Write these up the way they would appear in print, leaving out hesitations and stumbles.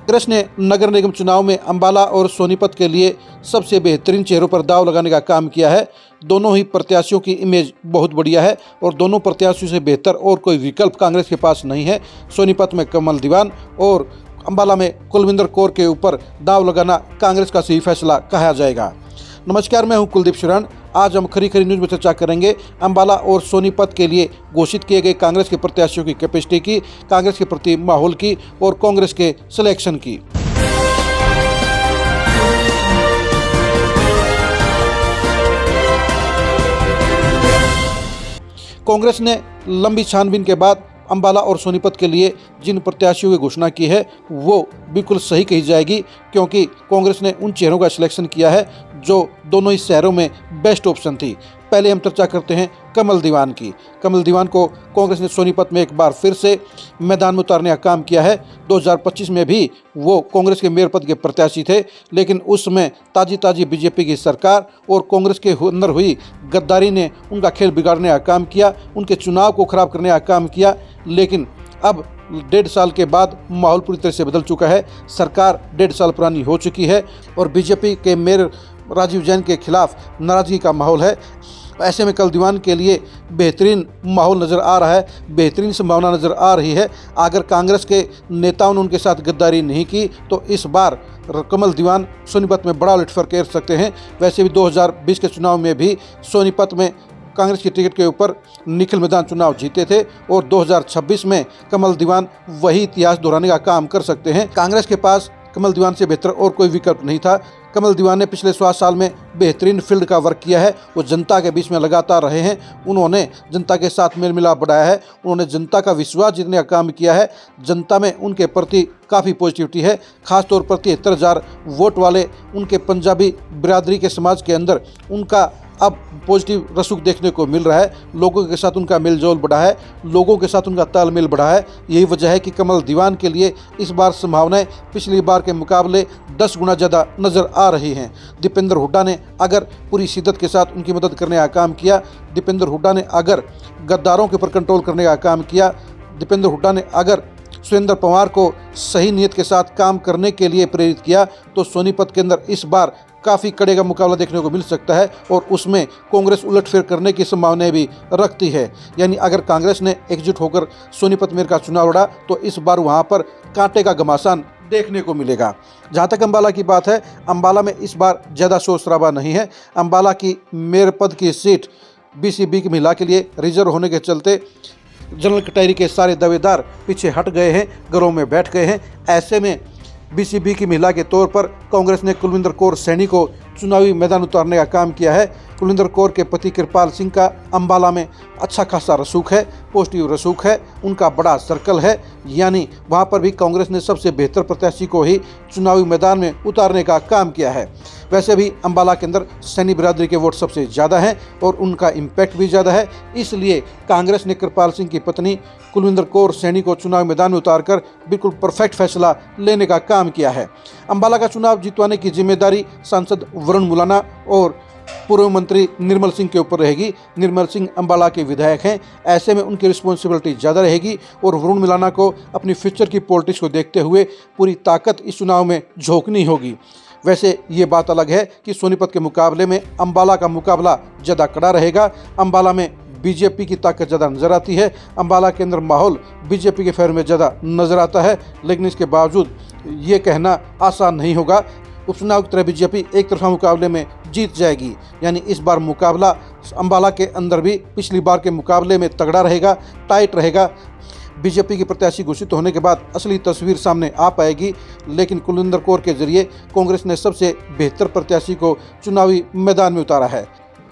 कांग्रेस ने नगर निगम चुनाव में अंबाला और सोनीपत के लिए सबसे बेहतरीन चेहरों पर दांव लगाने का काम किया है। दोनों ही प्रत्याशियों की इमेज बहुत बढ़िया है और दोनों प्रत्याशियों से बेहतर और कोई विकल्प कांग्रेस के पास नहीं है। सोनीपत में कमल दीवान और अंबाला में कुलविंदर कौर के ऊपर दांव लगाना कांग्रेस का सही फैसला कहा जाएगा। नमस्कार, मैं हूं कुलदीप शरण। आज हम खरी खरी न्यूज़ में चर्चा करेंगे अंबाला और सोनीपत के लिए घोषित किए गए कांग्रेस के प्रत्याशियों की कैपेसिटी की, कांग्रेस के प्रति माहौल की और कांग्रेस के सिलेक्शन की। कांग्रेस ने लंबी छानबीन के बाद अंबाला और सोनीपत के लिए जिन प्रत्याशियों की घोषणा की है वो बिल्कुल सही कही जाएगी, क्योंकि कांग्रेस ने उन चेहरों का सिलेक्शन किया है जो दोनों ही शहरों में बेस्ट ऑप्शन थी। पहले हम चर्चा करते हैं कमल दीवान की। कमल दीवान को कांग्रेस ने सोनीपत में एक बार फिर से मैदान में उतारने का काम किया है। 2025 में भी वो कांग्रेस के मेयर पद के प्रत्याशी थे, लेकिन उसमें ताजी बीजेपी की सरकार और कांग्रेस के अंदर हुई गद्दारी ने उनका खेल बिगाड़ने का काम किया, उनके चुनाव को खराब करने का काम किया। लेकिन अब 1.5 साल के बाद माहौल पूरी तरह से बदल चुका है। सरकार 1.5 साल पुरानी हो चुकी है और बीजेपी के मेयर राजीव जैन के खिलाफ नाराजगी का माहौल है। ऐसे में कमल दीवान के लिए बेहतरीन माहौल नज़र आ रहा है, बेहतरीन संभावना नज़र आ रही है। अगर कांग्रेस के नेताओं ने उनके साथ गद्दारी नहीं की तो इस बार कमल दीवान सोनीपत में बड़ा उलटफेर कर सकते हैं। वैसे भी 2020 के चुनाव में भी सोनीपत में कांग्रेस की टिकट के ऊपर निखिल मैदान चुनाव जीते थे और 2026 में कमल दीवान वही इतिहास दोहराने का काम कर सकते हैं। कांग्रेस के पास कमल दीवान से बेहतर और कोई विकल्प नहीं था। कमल दीवान ने पिछले 7 साल में बेहतरीन फील्ड का वर्क किया है। वो जनता के बीच में लगातार रहे हैं, उन्होंने जनता के साथ मेल मिलाप बढ़ाया है, उन्होंने जनता का विश्वास जीतने का काम किया है। जनता में उनके प्रति काफ़ी पॉजिटिविटी है। खासतौर पर 73,000 वोट वाले उनके पंजाबी बिरादरी के समाज के अंदर उनका अब पॉजिटिव रसूख देखने को मिल रहा है। लोगों के साथ उनका मेलजोल बढ़ा है, लोगों के साथ उनका तालमेल बढ़ा है। यही वजह है कि कमल दीवान के लिए इस बार संभावनाएं पिछली बार के मुकाबले 10 गुना ज़्यादा नज़र आ रही हैं। दीपेंद्र हुड्डा ने अगर पूरी शिद्दत के साथ उनकी मदद करने का काम किया, दीपेंद्र हुड्डा ने अगर गद्दारों के ऊपर कंट्रोल करने का काम किया, दीपेंद्र हुड्डा ने अगर सुरेंद्र पवार को सही नीयत के साथ काम करने के लिए प्रेरित किया तो सोनीपत के अंदर इस बार काफ़ी कड़े का मुकाबला देखने को मिल सकता है और उसमें कांग्रेस उलटफेर करने की संभावनाएं भी रखती है। यानी अगर कांग्रेस ने एकजुट होकर सोनीपत मेयर का चुनाव लड़ा तो इस बार वहां पर कांटे का घमासान देखने को मिलेगा। जहां तक अंबाला की बात है, अंबाला में इस बार ज़्यादा शोर शराबा नहीं है। अंबाला की मेयर पद की सीट BCB की महिला के लिए रिजर्व होने के चलते जनरल कैटेगरी के सारे दावेदार पीछे हट गए हैं, घरों में बैठ गए हैं। ऐसे में BCB की महिला के तौर पर कांग्रेस ने कुलविंदर कौर सैनी को चुनावी मैदान उतारने का काम किया है। कुलविंदर कौर के पति कृपाल सिंह का अंबाला में अच्छा खासा रसूख है, पॉजिटिव रसूख है, उनका बड़ा सर्कल है। यानी वहां पर भी कांग्रेस ने सबसे बेहतर प्रत्याशी को ही चुनावी मैदान में उतारने का काम किया है। वैसे भी अंबाला के अंदर सैनी बिरादरी के वोट सबसे ज़्यादा हैं और उनका इम्पैक्ट भी ज़्यादा है, इसलिए कांग्रेस ने कृपाल सिंह की पत्नी कुलविंदर कौर सैनी को चुनावी मैदान में उतारकर बिल्कुल परफेक्ट फैसला लेने का काम किया है। अंबाला का चुनाव जितवाने की जिम्मेदारी सांसद वरुण मुलाना और पूर्व मंत्री निर्मल सिंह के ऊपर रहेगी। निर्मल सिंह अंबाला के विधायक हैं, ऐसे में उनकी रिस्पॉन्सिबिलिटी ज़्यादा रहेगी और वरुण मुलाना को अपनी फ्यूचर की पॉलिटिक्स को देखते हुए पूरी ताकत इस चुनाव में झोंकनी होगी। वैसे ये बात अलग है कि सोनीपत के मुकाबले में अंबाला का मुकाबला ज़्यादा कड़ा रहेगा। अंबाला में बीजेपी की ताकत ज़्यादा नज़र आती है, अंबाला के अंदर माहौल बीजेपी के फेवर में ज़्यादा नज़र आता है, लेकिन इसके बावजूद ये कहना आसान नहीं होगा। उपचुनाव की तरह बीजेपी एक तरफा मुकाबले में जीत जाएगी। यानी इस बार मुकाबला अंबाला के अंदर भी पिछली बार के मुकाबले में तगड़ा रहेगा, टाइट रहेगा। बीजेपी की प्रत्याशी घोषित होने के बाद असली तस्वीर सामने आ पाएगी, लेकिन कुलविंदर कौर के जरिए कांग्रेस ने सबसे बेहतर प्रत्याशी को चुनावी मैदान में उतारा है।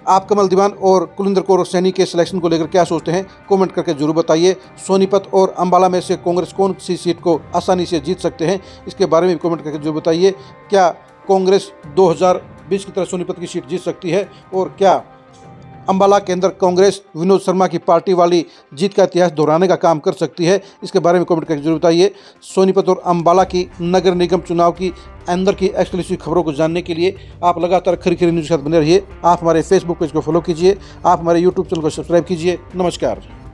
आप कमल दीवान और कुलविंदर कौर सैनी के सिलेक्शन को लेकर क्या सोचते हैं, कमेंट करके जरूर बताइए। सोनीपत और अंबाला में से कांग्रेस कौन सी सीट को आसानी से जीत सकते हैं, इसके बारे में कमेंट करके जरूर बताइए। क्या कांग्रेस 2020 की तरह सोनीपत की सीट जीत सकती है और क्या अंबाला के अंदर कांग्रेस विनोद शर्मा की पार्टी वाली जीत का इतिहास दोहराने का काम कर सकती है, इसके बारे में कमेंट करके जरूर बताइए। सोनीपत और अंबाला की नगर निगम चुनाव की अंदर की एक्सक्लूसिव खबरों को जानने के लिए आप लगातार खरी खरी न्यूज़ के साथ बने रहिए। आप हमारे फेसबुक पेज को फॉलो कीजिए, आप हमारे यूट्यूब चैनल को सब्सक्राइब कीजिए। नमस्कार।